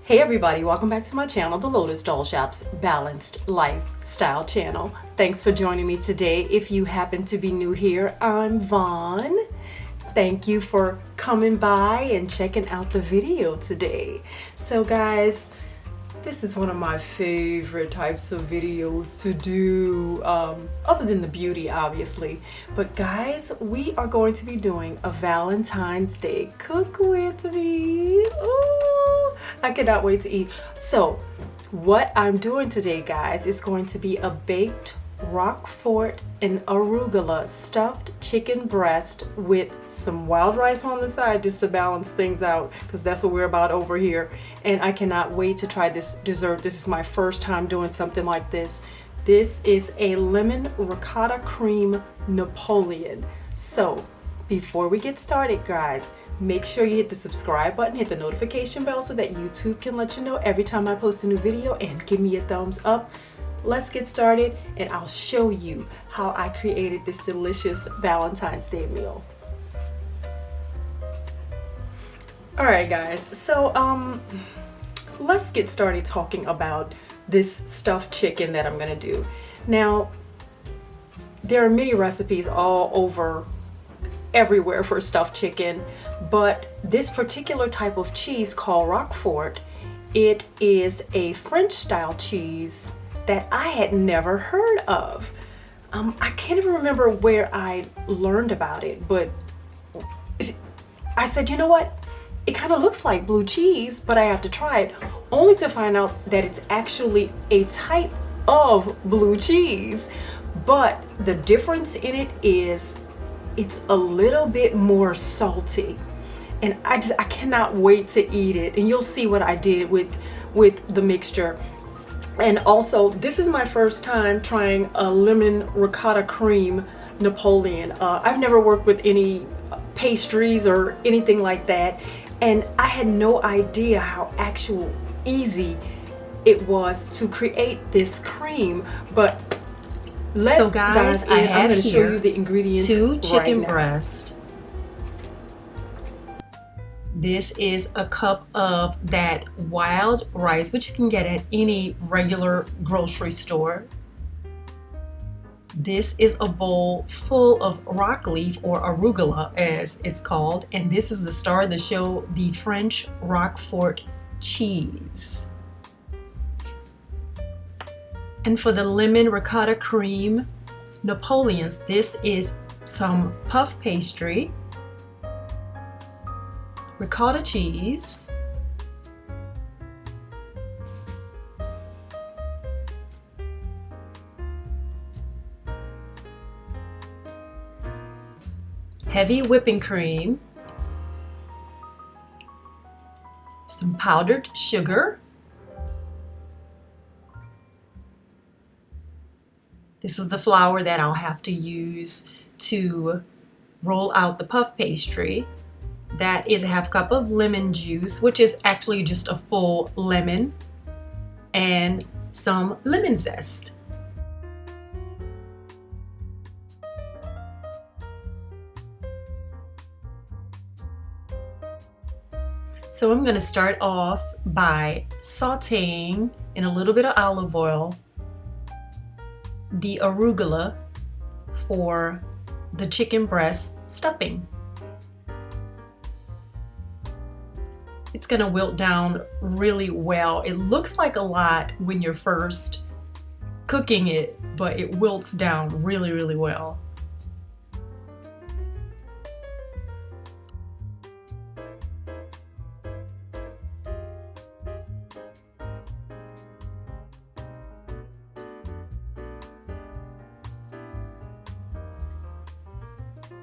Hey everybody, welcome back to my channel, the Lotus Doll Shop's Balanced Lifestyle channel. Thanks for joining me today. If you happen to be new here, I'm Vaughn. Thank you for coming by and checking out the video today. So guys, this is one of my favorite types of videos to do, other than the beauty obviously. But guys, we are going to be doing a Valentine's Day cook with me. Ooh, I cannot wait to eat. So what I'm doing today, guys, is going to be a baked Roquefort and arugula stuffed chicken breast with some wild rice on the side just to balance things out, because that's what we're about over here. And I cannot wait to try this dessert. This is my first time doing something like this. This is a lemon ricotta cream Napoleon. So before we get started, guys, make sure you hit the subscribe button, hit the notification bell so that YouTube can let you know every time I post a new video, and give me a thumbs up. Let's get started and I'll show you how I created this delicious Valentine's Day meal. All right guys, so let's get started talking about this stuffed chicken that I'm gonna do. Now, there are many recipes all over everywhere for stuffed chicken, but this particular type of cheese called Roquefort, it is a French style cheese that I had never heard of. I can't even remember where I learned about it, but I said, you know what? It kind of looks like blue cheese, but I have to try it, only to find out that it's actually a type of blue cheese. But the difference in it is it's a little bit more salty. And I cannot wait to eat it. And you'll see what I did with the mixture. And also, this is my first time trying a lemon ricotta cream Napoleon. I've never worked with any pastries or anything like that, and I had no idea how actual easy it was to create this cream. But let's dive in. I'm going to show you the ingredients. 2 chicken right breasts. This is a cup of that wild rice, which you can get at any regular grocery store. This is a bowl full of rock leaf, or arugula as it's called, and this is the star of the show, the French Roquefort cheese. And for the lemon ricotta cream Napoleons, this is some puff pastry, ricotta cheese, heavy whipping cream, some powdered sugar, this is the flour that I'll have to use to roll out the puff pastry. That is a half cup of lemon juice, which is actually just a full lemon, and some lemon zest. So I'm going to start off by sauteing in a little bit of olive oil the arugula for the chicken breast stuffing. It's going to wilt down really well. It looks like a lot when you're first cooking it, but it wilts down really, really well.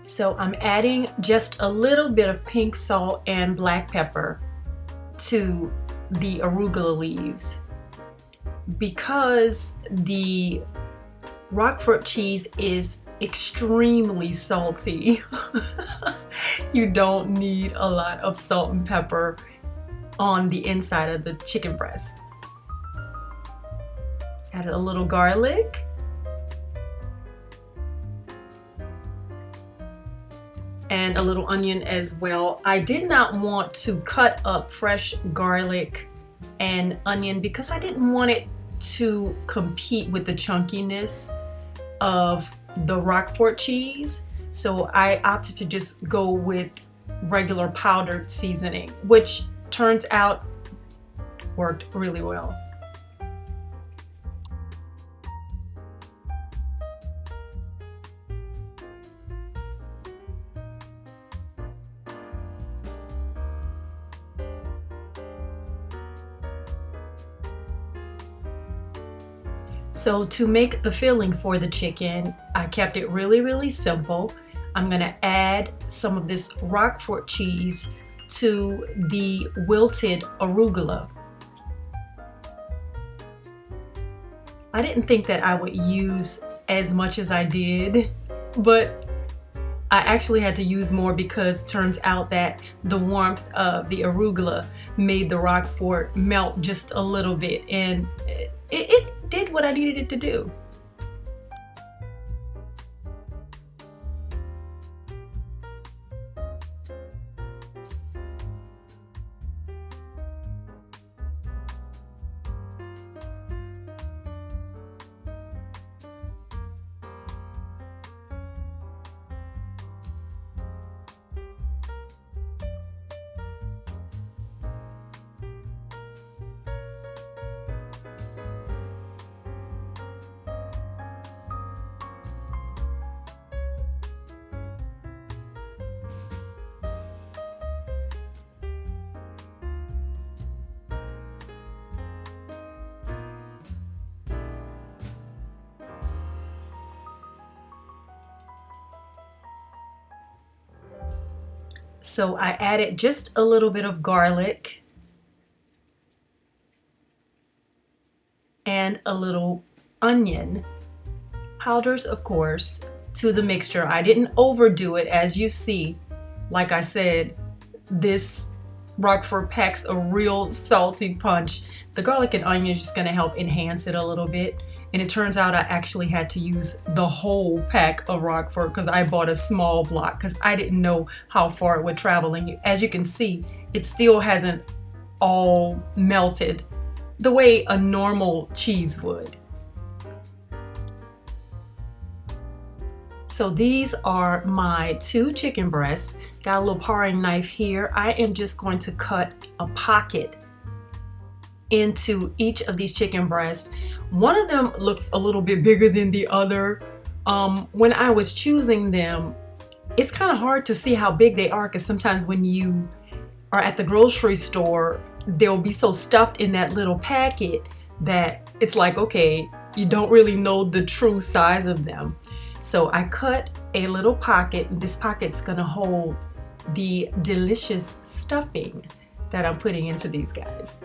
So I'm adding just a little bit of pink salt and black pepper to the arugula leaves, because the Roquefort cheese is extremely salty. You don't need a lot of salt and pepper on the inside of the chicken breast. Add a little garlic. And a little onion as well. I did not want to cut up fresh garlic and onion because I didn't want it to compete with the chunkiness of the Roquefort cheese. So I opted to just go with regular powdered seasoning, which turns out worked really well. So to make the filling for the chicken, I kept it really simple. I'm gonna add some of this Roquefort cheese to the wilted arugula. I didn't think that I would use as much as I did, but I actually had to use more because it turns out that the warmth of the arugula made the Roquefort melt just a little bit, and it did what I needed it to do. So I added just a little bit of garlic and a little onion powders, of course, to the mixture. I didn't overdo it. As you see, like I said, this Roquefort packs a real salty punch. The garlic and onion is just going to help enhance it a little bit. And it turns out I actually had to use the whole pack of Roquefort because I bought a small block because I didn't know how far it would travel. And as you can see, it still hasn't all melted the way a normal cheese would. So these are my 2 chicken breasts. Got a little paring knife here. I am just going to cut a pocket into each of these chicken breasts. One of them looks a little bit bigger than the other. When I was choosing them, it's kind of hard to see how big they are because sometimes when you are at the grocery store, they'll be so stuffed in that little packet that it's like, okay, you don't really know the true size of them. So I cut a little pocket. This pocket's gonna hold the delicious stuffing that I'm putting into these guys.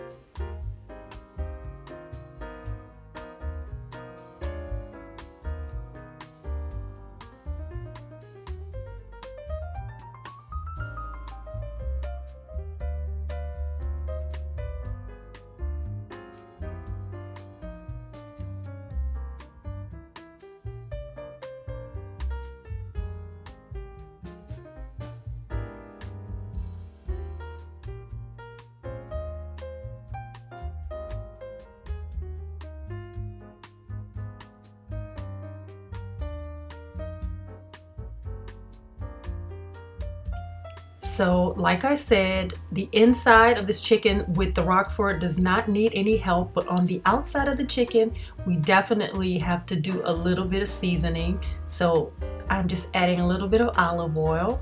So like I said, the inside of this chicken with the Roquefort does not need any help, but on the outside of the chicken, we definitely have to do a little bit of seasoning. So I'm just adding a little bit of olive oil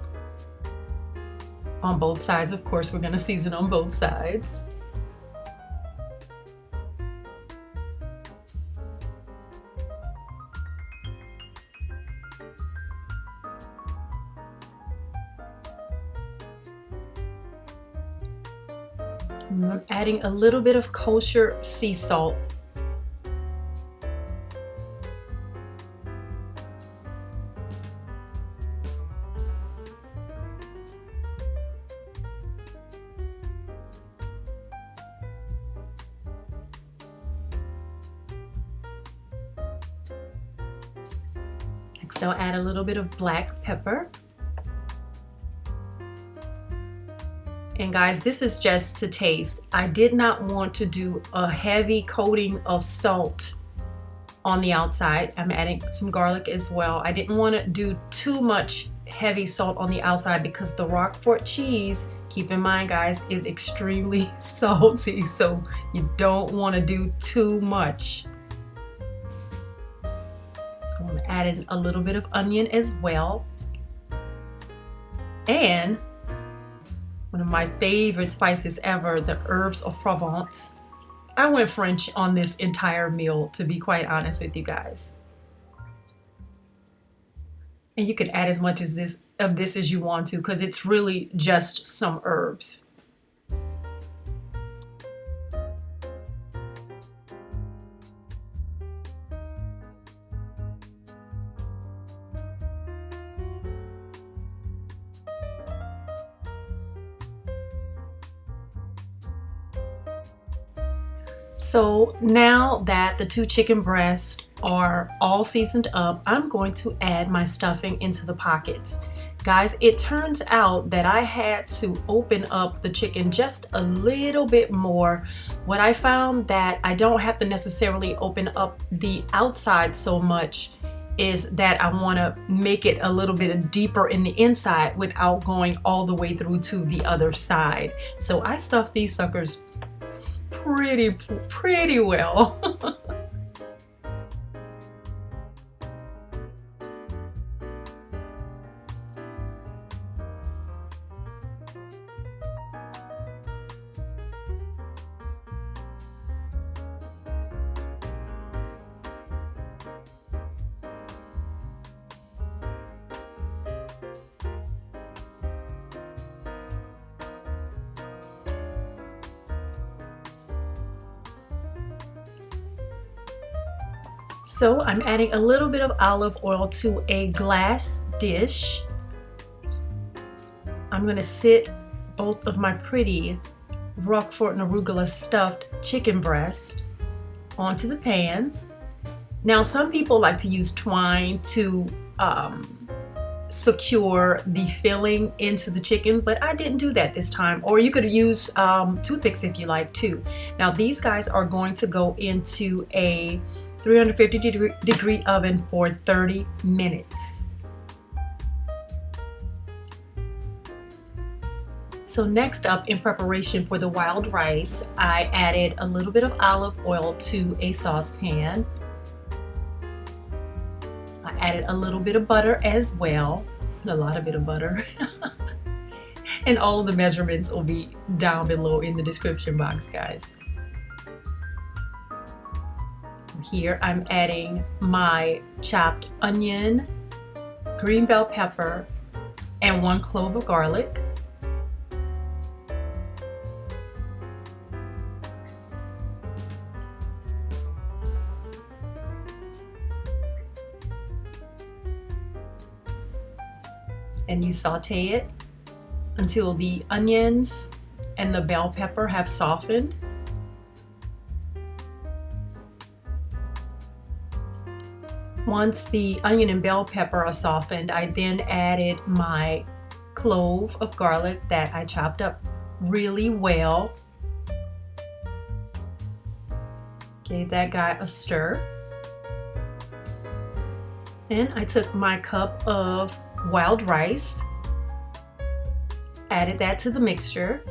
on both sides. Of course, we're going to season on both sides. I'm adding a little bit of kosher sea salt. Next, I'll add a little bit of black pepper. And guys, this is just to taste. I did not want to do a heavy coating of salt on the outside. I'm adding some garlic as well. I didn't want to do too much heavy salt on the outside because the Roquefort cheese, keep in mind guys, is extremely salty, so you don't want to do too much. So I'm going to add in a little bit of onion as well. And one of my favorite spices ever, the herbs of Provence. I went French on this entire meal, to be quite honest with you guys. And you can add as much of this as you want to, because it's really just some herbs. So now that the 2 chicken breasts are all seasoned up, I'm going to add my stuffing into the pockets. Guys, it turns out that I had to open up the chicken just a little bit more. What I found that I don't have to necessarily open up the outside so much is that I want to make it a little bit deeper in the inside without going all the way through to the other side. So I stuffed these suckers pretty well. So I'm adding a little bit of olive oil to a glass dish. I'm going to sit both of my pretty Roquefort and Arugula stuffed chicken breasts onto the pan. Now, some people like to use twine to secure the filling into the chicken, but I didn't do that this time. Or you could use toothpicks if you like too. Now, these guys are going to go into a 350-degree oven for 30 minutes. So next up, in preparation for the wild rice, I added a little bit of olive oil to a saucepan. I added a little bit of butter as well, a lot of bit of butter. And all of the measurements will be down below in the description box, guys. Here I'm adding my chopped onion, green bell pepper, and 1 clove of garlic. And you saute it until the onions and the bell pepper have softened. Once the onion and bell pepper are softened, I then added my clove of garlic that I chopped up really well. Gave that guy a stir. And I took my cup of wild rice, added that to the mixture,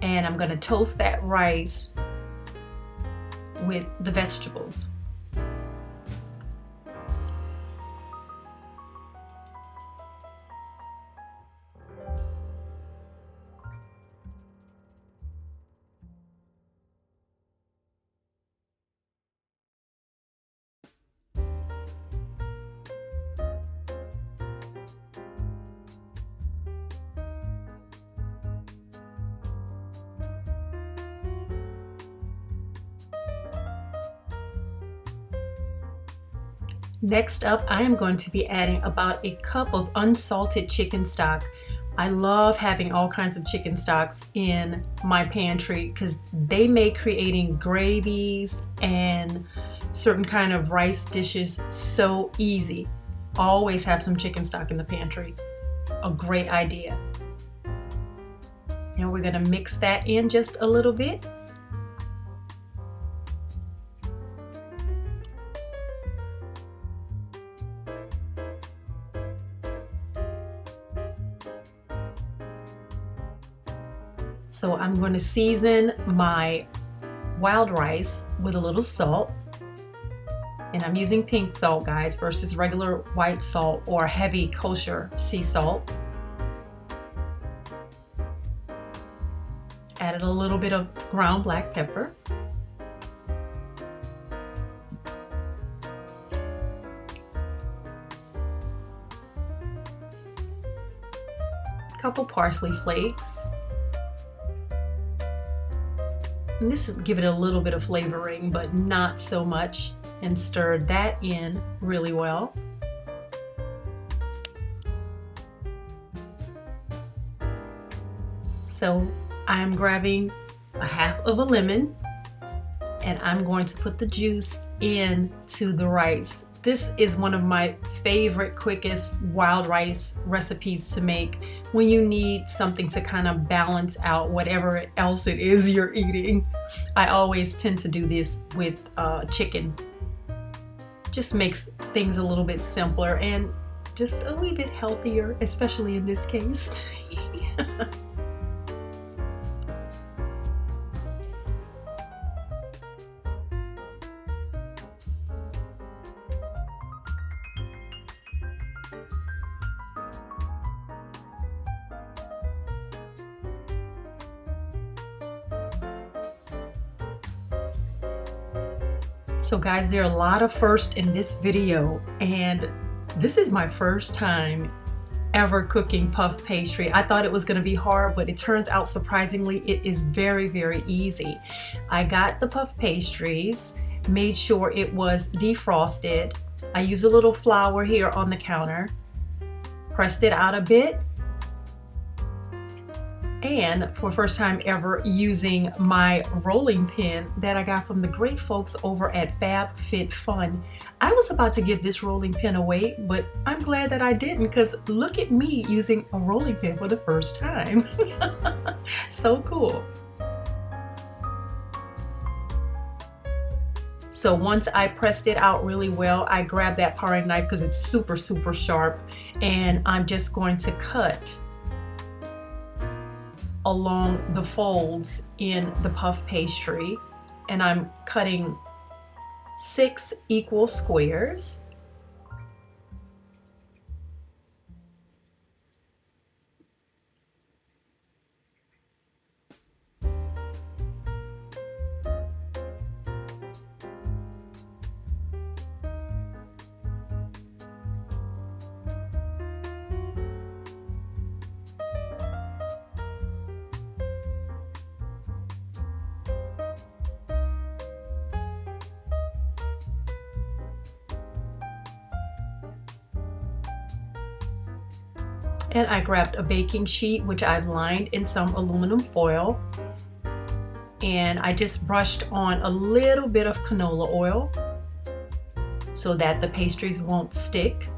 and I'm going to toast that rice with the vegetables. Next up, I am going to be adding about a cup of unsalted chicken stock. I love having all kinds of chicken stocks in my pantry because they make creating gravies and certain kind of rice dishes so easy. Always have some chicken stock in the pantry. a great idea. And we're gonna mix that in just a little bit. So I'm going to season my wild rice with a little salt. And I'm using pink salt, guys, versus regular white salt or heavy kosher sea salt. Added a little bit of ground black pepper. Couple parsley flakes. And this is give it a little bit of flavoring, but not so much. And stir that in really well. So I'm grabbing a half of a lemon and I'm going to put the juice into the rice. This is one of my favorite, quickest wild rice recipes to make when you need something to kind of balance out whatever else it is you're eating. I always tend to do this with chicken. Just makes things a little bit simpler and just a wee bit healthier, especially in this case. So guys, there are a lot of firsts in this video, and this is my first time ever cooking puff pastry. I thought it was going to be hard, but it turns out surprisingly it is very, very easy. I got the puff pastries, made sure it was defrosted. I used a little flour here on the counter, pressed it out a bit, and for first time ever using my rolling pin that I got from the great folks over at FabFitFun. I was about to give this rolling pin away, but I'm glad that I didn't, because look at me using a rolling pin for the first time. So cool. So once I pressed it out really well, I grabbed that paring knife because it's super, super sharp, and I'm just going to cut along the folds in the puff pastry, and I'm cutting 6 equal squares. And I grabbed a baking sheet, which I've lined in some aluminum foil. And I just brushed on a little bit of canola oil so that the pastries won't stick.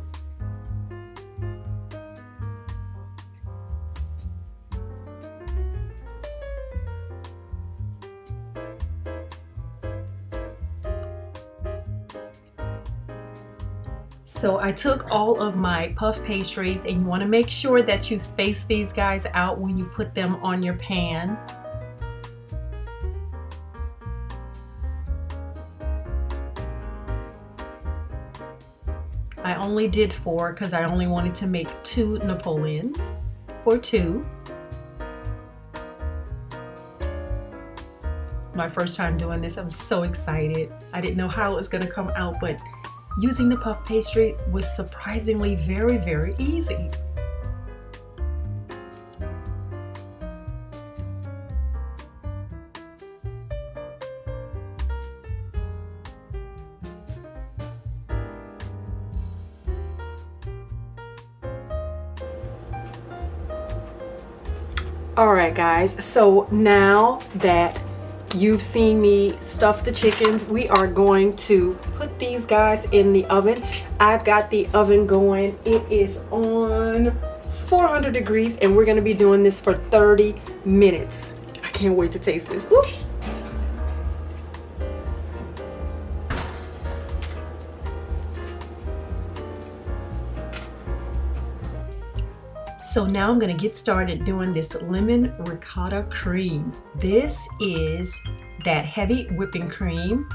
So I took all of my puff pastries, and you want to make sure that you space these guys out when you put them on your pan. I only did 4 because I only wanted to make 2 Napoleons for 2. My first time doing this, I was so excited. I didn't know how it was going to come out, but using the puff pastry was surprisingly very, very easy. All right, guys, so now that you've seen me stuff the chickens, we are going to put these guys in the oven. I've got the oven going. It is on 400 degrees, and we're gonna be doing this for 30 minutes. I can't wait to taste this. Woo. So now I'm gonna get started doing this lemon ricotta cream. This is that heavy whipping cream.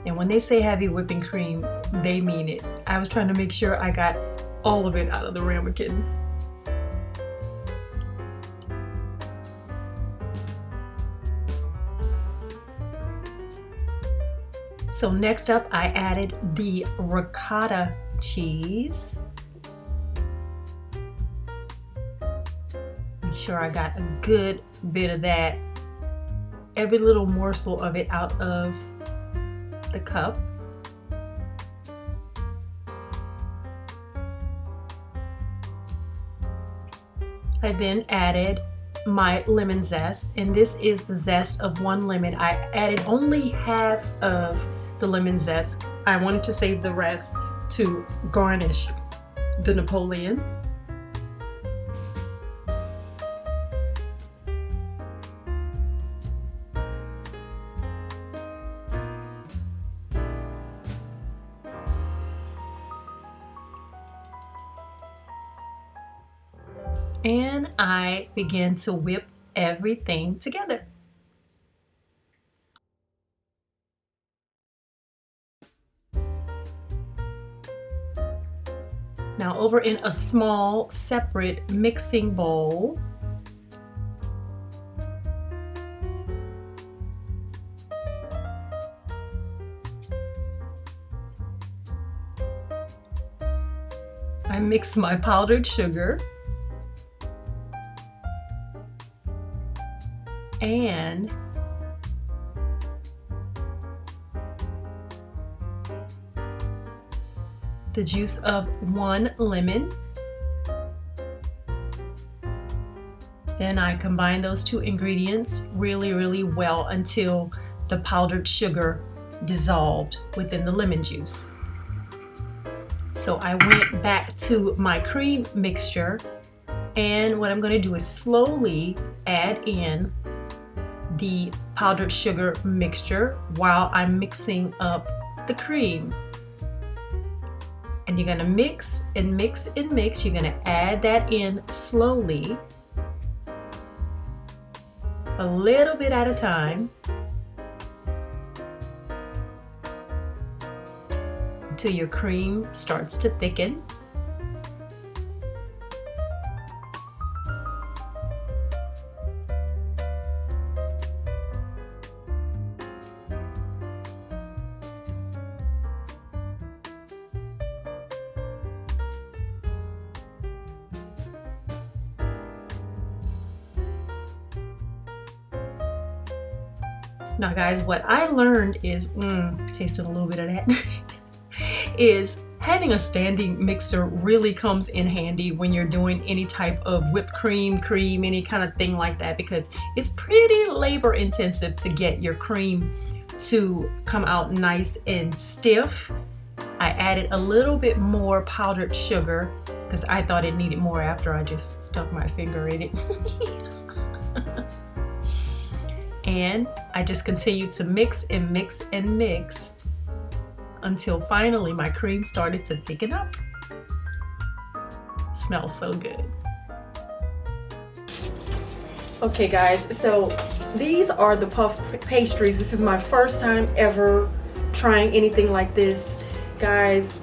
And when they say heavy whipping cream, they mean it. I was trying to make sure I got all of it out of the ramekins. So next up, I added the ricotta cheese. Make sure I got a good bit of that, every little morsel of it out of the cup. I then added my lemon zest, and this is the zest of 1 lemon. I added only half of the lemon zest. I wanted to save the rest to garnish the Napoleon. And I began to whip everything together. Now over in a small separate mixing bowl, I mix my powdered sugar and the juice of 1 lemon. Then I combine those 2 ingredients really well until the powdered sugar dissolved within the lemon juice. So I went back to my cream mixture, and what I'm going to do is slowly add in the powdered sugar mixture while I'm mixing up the cream. And you're gonna mix and mix and mix. You're gonna add that in slowly, a little bit at a time, until your cream starts to thicken. Now guys, what I learned is, tasting a little bit of that, is having a standing mixer really comes in handy when you're doing any type of whipped cream, any kind of thing like that, because it's pretty labor intensive to get your cream to come out nice and stiff. I added a little bit more powdered sugar because I thought it needed more after I just stuck my finger in it. And I just continued to mix and mix and mix until finally my cream started to thicken up. Smells so good. Okay guys, so these are the puff pastries. This is my first time ever trying anything like this. Guys,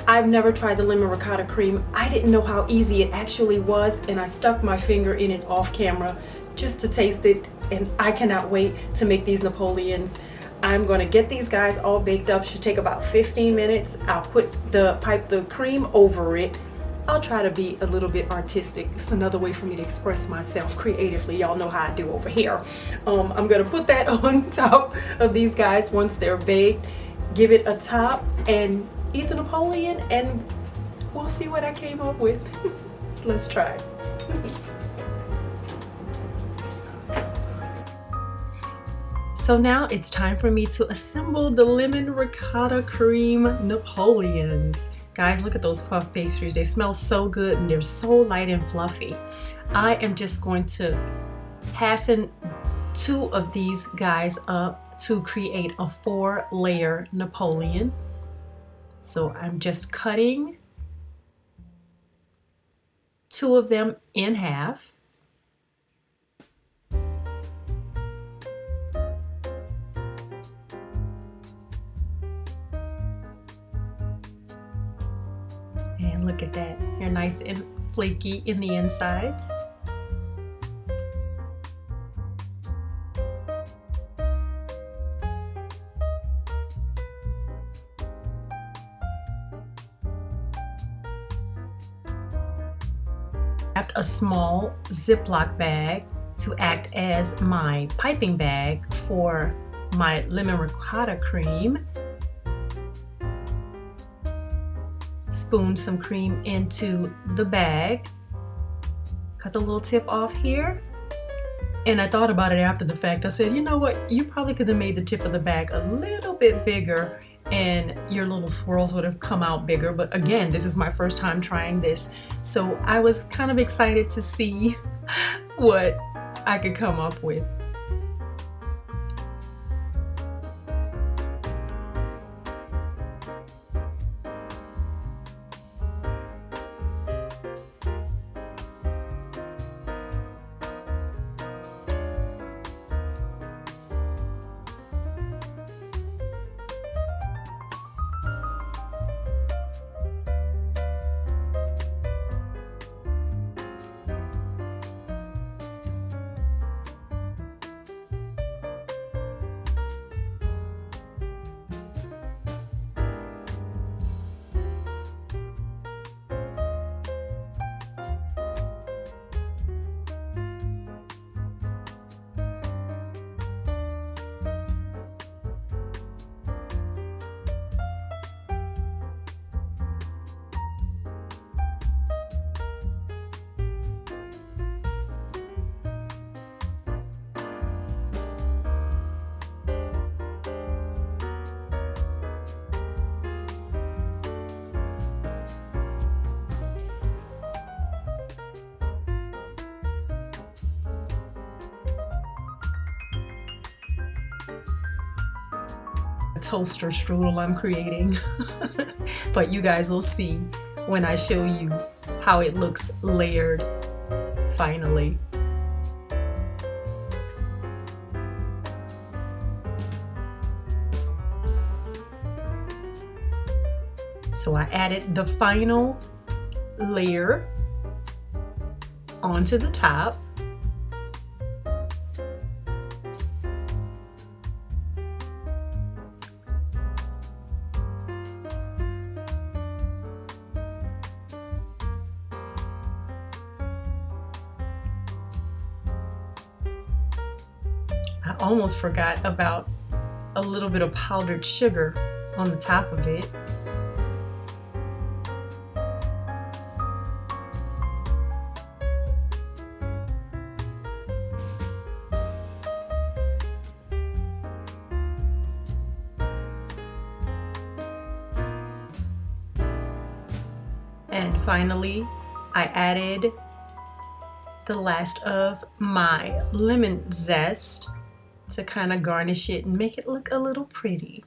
I've never tried the lemon ricotta cream. I didn't know how easy it actually was, and I stuck my finger in it off camera just to taste it, and I cannot wait to make these Napoleons. I'm gonna get these guys all baked up. Should take about 15 minutes. I'll pipe the cream over it. I'll try to be a little bit artistic. It's another way for me to express myself creatively. Y'all know how I do over here. I'm gonna put that on top of these guys once they're baked, give it a top, and eat the Napoleon, and we'll see what I came up with. Let's try. So now it's time for me to assemble the lemon ricotta cream Napoleons. Guys, look at those puff pastries. They smell so good and they're so light and fluffy. I am just going to halfen 2 of these guys up to create a 4-layer Napoleon. So I'm just cutting 2 of them in half. And look at that, they're nice and flaky in the insides. Wrapped a small Ziploc bag to act as my piping bag for my lemon ricotta cream. Spoon some cream into the bag. Cut the little tip off here. And I thought about it after the fact. I said, you know what? You probably could have made the tip of the bag a little bit bigger and your little swirls would have come out bigger. But again, this is my first time trying this. So I was kind of excited to see what I could come up with. Toaster strudel I'm creating. But you guys will see when I show you how it looks layered finally. So I added the final layer onto the top. I almost forgot about a little bit of powdered sugar on the top of it. And finally, I added the last of my lemon zest to kind of garnish it and make it look a little pretty.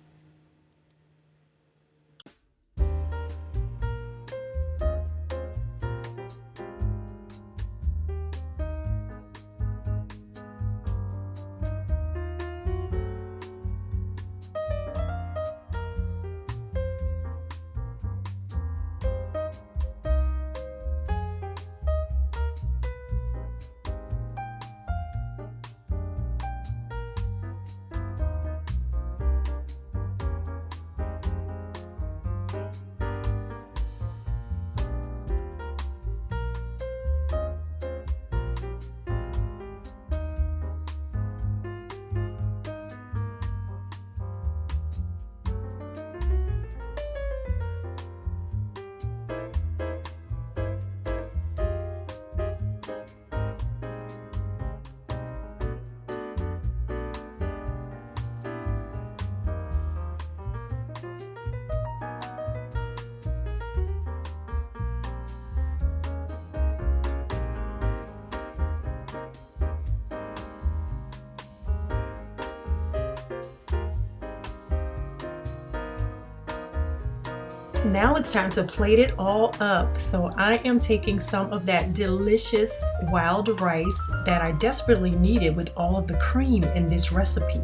Now it's time to plate it all up. So I am taking some of that delicious wild rice that I desperately needed with all of the cream in this recipe.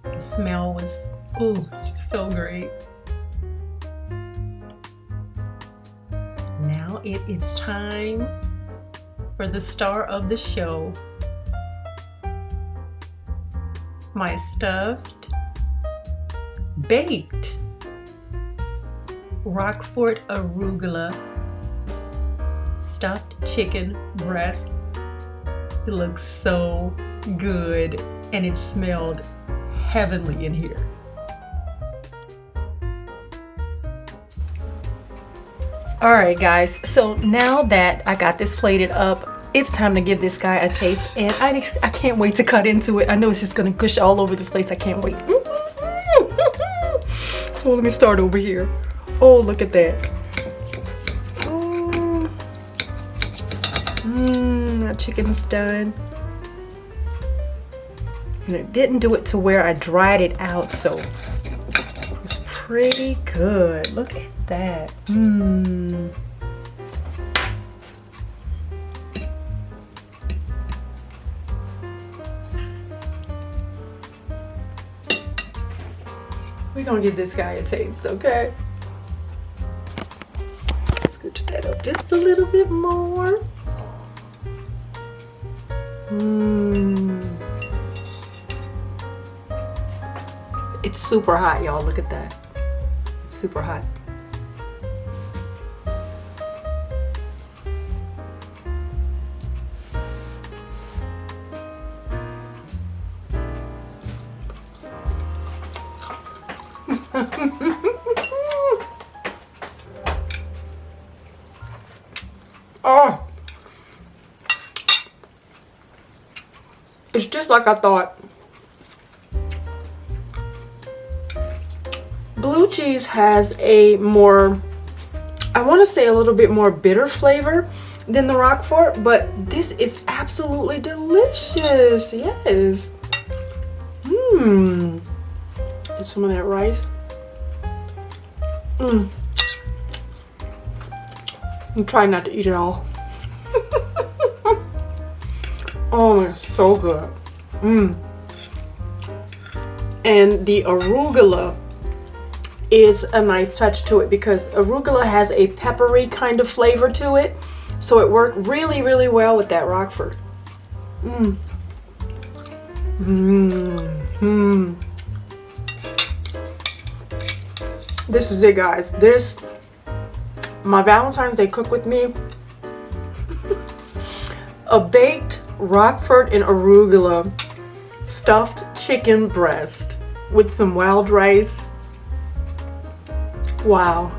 The smell was, ooh, so great. Now it is time for the star of the show. My stuffed, baked Roquefort arugula stuffed chicken breast. It looks so good and it smelled heavenly in here. All right, guys, so now that I got this plated up, it's time to give this guy a taste, and I can't wait to cut into it. I know it's just gonna gush all over the place. I can't wait. So let me start over here. Oh, look at that. Oh. That chicken's done. And it didn't do it to where I dried it out, so it's pretty good. Look at that. We're gonna give this guy a taste, okay? Scooch that up just a little bit more. It's super hot, y'all. Look at that. It's super hot. Oh, it's just like I thought. Blue cheese has a more, I want to say a little bit more bitter flavor than the Roquefort, but this is absolutely delicious. Yes. Get some of that rice. I'm trying not to eat it all. Oh, it's so good. And the arugula is a nice touch to it because arugula has a peppery kind of flavor to it, so it worked really, really well with that Roquefort. This is it, guys. My Valentine's Day cook with me. A baked Roquefort and arugula stuffed chicken breast with some wild rice. Wow.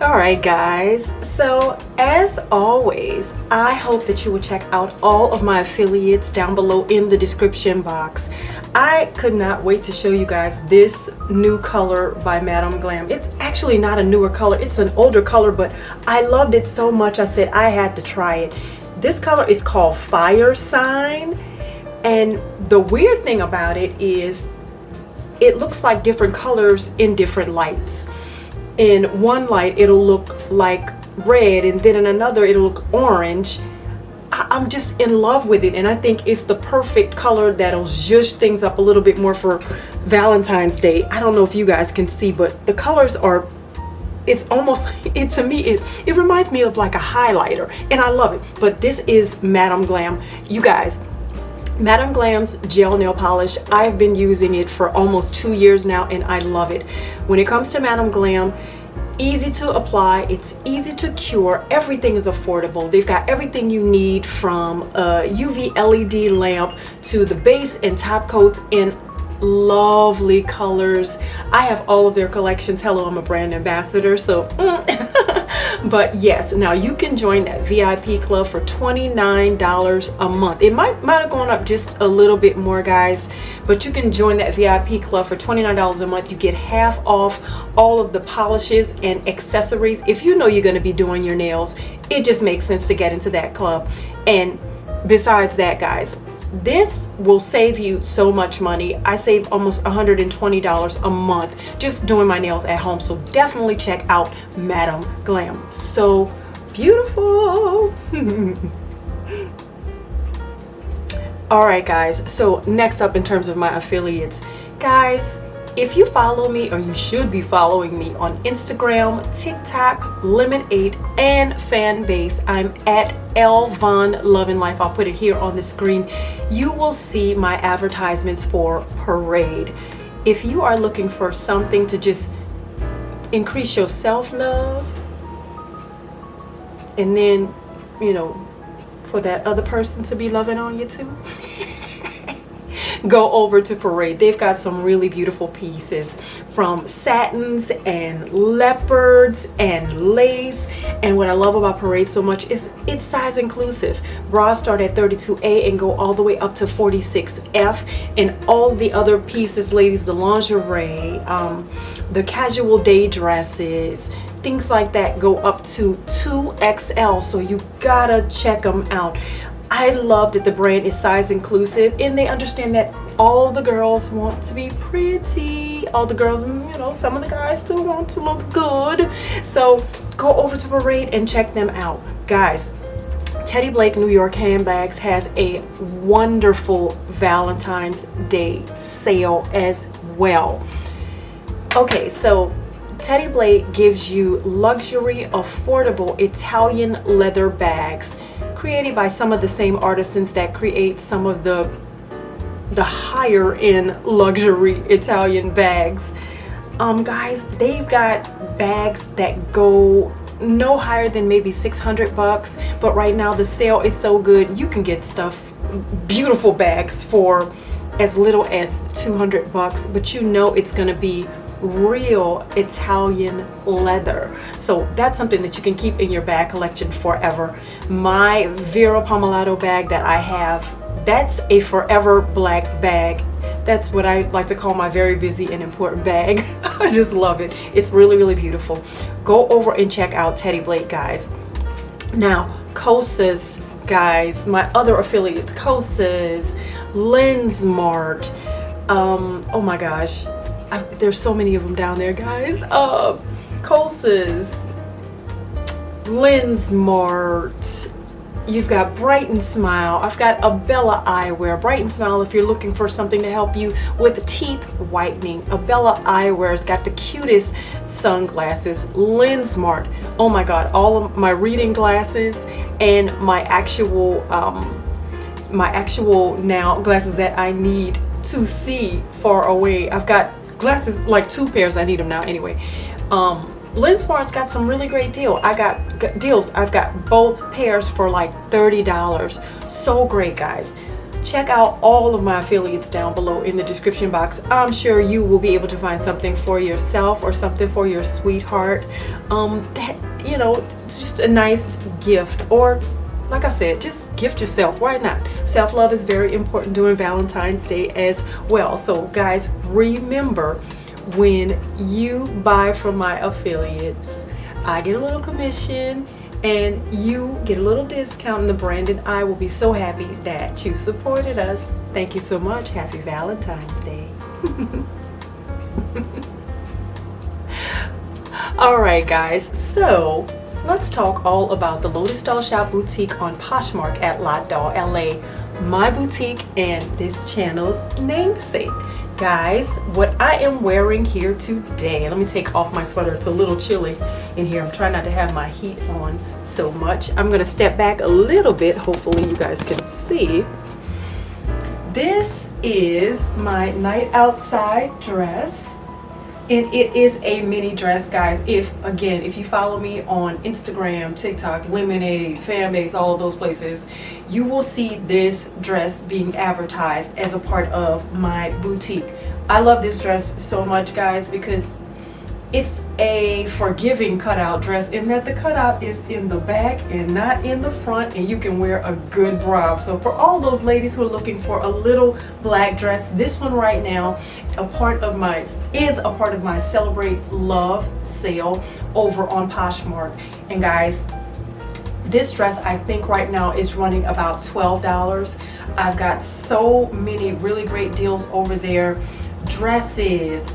All right, guys, so as always, I hope that you will check out all of my affiliates down below in the description box. I could not wait to show you guys this new color by Madam Glam. It's actually not a newer color, it's an older color, but I loved it so much I said I had to try it. This color is called Fire Sign, and the weird thing about it is it looks like different colors in different lights. In one light it'll look like red, and then in another it'll look orange. I'm just in love with it, and I think it's the perfect color that'll zhuzh things up a little bit more for Valentine's Day. I don't know if you guys can see, but the colors are, it's almost, to me it reminds me of like a highlighter, and I love it. But this is Madam Glam, you guys. Madam Glam's gel nail polish, I've been using it for almost 2 years now, and I love it. When it comes to Madam Glam, easy to apply, it's easy to cure, everything is affordable. They've got everything you need, from a UV LED lamp to the base and top coats in lovely colors. I have all of their collections. Hello, I'm a brand ambassador, so But yes, now you can join that VIP club for $29 a month. It might have gone up just a little bit more, guys, but you can join that VIP club for $29 a month. You get half off all of the polishes and accessories. If you know you're going to be doing your nails, it just makes sense to get into that club. And besides that, guys, this will save you so much money. I save almost $120 a month just doing my nails at home. So definitely check out Madam Glam. So beautiful. All right, guys. So next up in terms of my affiliates, guys, if you follow me, or you should be following me on Instagram, TikTok, Lemonade, and Fanbase, I'm at L Von Love and Life. I'll put it here on the screen. You will see my advertisements for Parade. If you are looking for something to just increase your self-love, and then, you know, for that other person to be loving on you too, go over to Parade. They've got some really beautiful pieces, from satins and leopards and lace. And what I love about Parade so much is it's size inclusive. Bras start at 32A and go all the way up to 46F, and all the other pieces, ladies, the lingerie, the casual day dresses, things like that, go up to 2XL. So you gotta check them out. I love that the brand is size inclusive, and they understand that all the girls want to be pretty. All the girls, and you know, some of the guys still want to look good. So go over to Parade and check them out. Guys, Teddy Blake New York Handbags has a wonderful Valentine's Day sale as well. Okay, so Teddy Blake gives you luxury, affordable Italian leather bags created by some of the same artisans that create some of the higher end luxury Italian bags. Guys, they've got bags that go no higher than maybe $600, but right now the sale is so good, you can get stuff, beautiful bags, for as little as $200, but you know it's gonna be real Italian leather. So that's something that you can keep in your bag collection forever. My Vera Pomerlato bag that I have, that's a forever black bag. That's what I like to call my very busy and important bag. I just love it. It's really, really beautiful. Go over and check out Teddy Blake, guys. Now, Kosas, guys, my other affiliates, Kosas, Lensmart, oh my gosh, there's so many of them down there, guys. Kosas, Lensmart, you've got Bright and Smile. I've got Abella Eyewear. Bright and Smile, if you're looking for something to help you with teeth whitening. Abella Eyewear's got the cutest sunglasses. Lensmart, oh my God, all of my reading glasses and my actual now glasses that I need to see far away. I've got glasses, like 2 pairs. I need them now anyway. Lensmart's got some really great deals. I've got both pairs for like $30. So great, guys. Check out all of my affiliates down below in the description box. I'm sure you will be able to find something for yourself or something for your sweetheart. That, you know, it's just a nice gift, or like I said, just gift yourself. Why not? Self-love is very important during Valentine's Day as well. So guys, remember, when you buy from my affiliates, I get a little commission and you get a little discount, and the brand and I will be so happy that you supported us. Thank you so much. Happy Valentine's Day. All right, guys, so let's talk all about the Lotus Doll Shop Boutique on Poshmark at L.A.L, LA, my boutique and this channel's namesake. Guys, what I am wearing here today, let me take off my sweater, it's a little chilly in here. I'm trying not to have my heat on so much. I'm gonna step back a little bit, hopefully you guys can see. This is my night outside dress. And it is a mini dress, guys. If you follow me on Instagram, TikTok, Lemonade, Fanbase, all of those places, you will see this dress being advertised as a part of my boutique. I love this dress so much, guys, because It's a forgiving cutout dress in that the cutout is in the back and not in the front, and you can wear a good bra. So for all those ladies who are looking for a little black dress, this one right now is a part of my Celebrate Love sale over on Poshmark. And guys, this dress I think right now is running about $12. I've got so many really great deals over there. Dresses,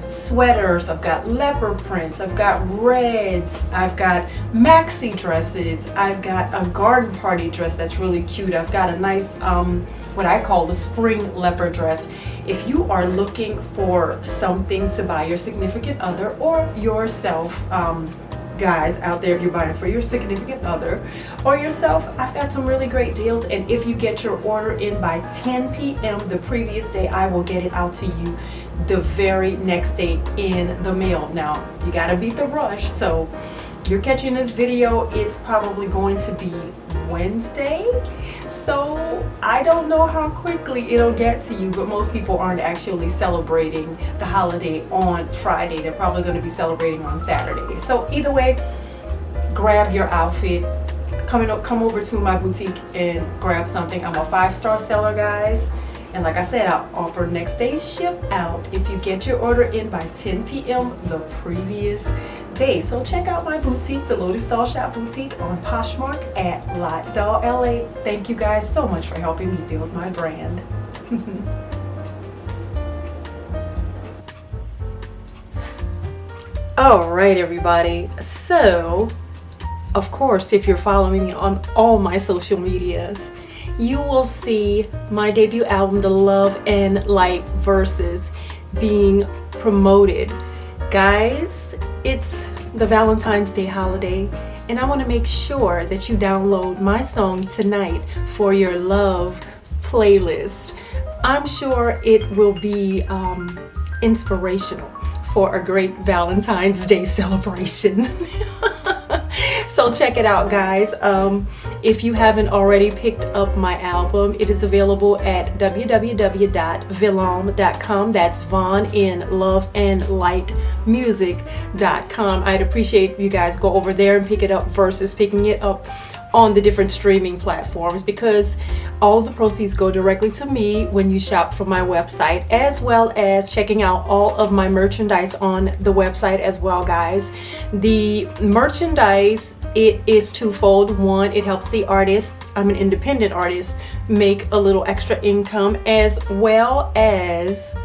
sweaters, I've got leopard prints, I've got reds, I've got maxi dresses, I've got a garden party dress that's really cute, I've got a nice what I call the spring leopard dress. If you are looking for something to buy your significant other or yourself, guys out there, if you're buying for your significant other or yourself, I've got some really great deals. And if you get your order in by 10 p.m. the previous day, I will get it out to you the very next day in the mail. Now you gotta beat the rush, so you're catching this video, it's probably going to be Wednesday, so I don't know how quickly it'll get to you, but most people aren't actually celebrating the holiday on Friday. They're probably going to be celebrating on Saturday. So either way, grab your outfit, come over to my boutique and grab something. I'm a 5-star seller, guys, and like I said, I'll offer next day ship out if you get your order in by 10 p.m. the previous day. So check out my boutique, the Lotus Doll Shop Boutique on Poshmark at L.A.L. LA. Thank you guys so much for helping me build my brand. All right, everybody. So, of course, if you're following me on all my social medias, you will see my debut album, The Love and Light Verses, being promoted. Guys, it's the Valentine's Day holiday, and I want to make sure that you download my song Tonight for your love playlist. I'm sure it will be inspirational for a great Valentine's Day celebration. So check it out, guys. If you haven't already picked up my album, it is available at www.villam.com. That's Von in loveandlightmusic.com. I'd appreciate if you guys go over there and pick it up versus picking it up on the different streaming platforms, because all of the proceeds go directly to me when you shop from my website, as well as checking out all of my merchandise on the website as well, guys. The merchandise, it is twofold. One, it helps the artist, I'm an independent artist, make a little extra income, as well as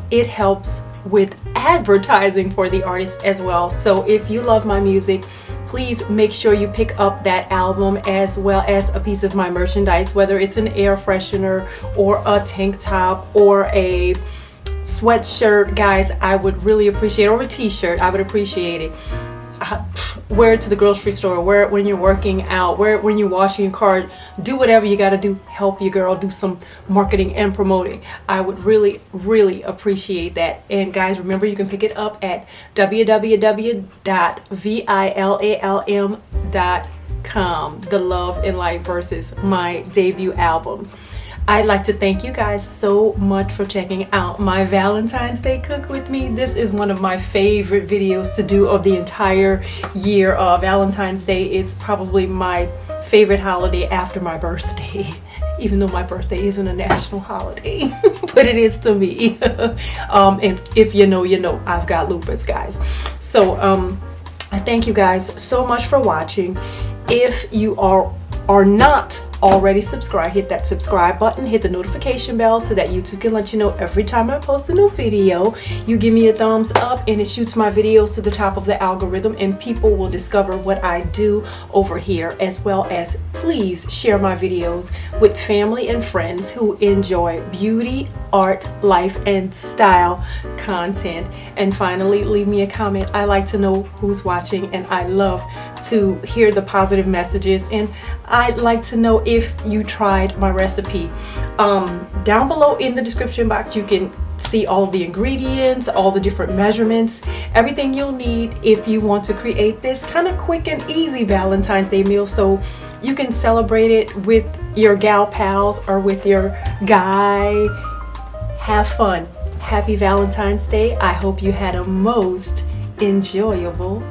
it helps with advertising for the artist as well. So if you love my music, please make sure you pick up that album as well as a piece of my merchandise, whether it's an air freshener or a tank top or a sweatshirt, guys. I would really appreciate it, or a t-shirt. I would appreciate it. Wear it to the grocery store, wear it when you're working out, wear it when you're washing your car. Do whatever you got to do. Help your girl do some marketing and promoting. I would really, really appreciate that. And guys, remember, you can pick it up at www.villam.com. The Love and Light Verses, my debut album. I'd like to thank you guys so much for checking out my Valentine's Day Cook with me. This is one of my favorite videos to do of the entire year. Valentine's Day is probably my favorite holiday after my birthday, even though my birthday isn't a national holiday, but it is to me. And if you know, you know, I've got lupus, guys. So I thank you guys so much for watching. If you are not already subscribed, hit that subscribe button, hit the notification bell so that YouTube can let you know every time I post a new video. You give me a thumbs up and it shoots my videos to the top of the algorithm, and people will discover what I do over here, as well as please share my videos with family and friends who enjoy beauty, art, life, and style content. And finally, leave me a comment. I like to know who's watching, and I love to hear the positive messages, and I'd like to know if you tried my recipe. Down below in the description box, you can see all the ingredients, all the different measurements, everything you'll need if you want to create this kind of quick and easy Valentine's Day meal, so you can celebrate it with your gal pals or with your guy. Have fun. Happy Valentine's Day. I hope you had a most enjoyable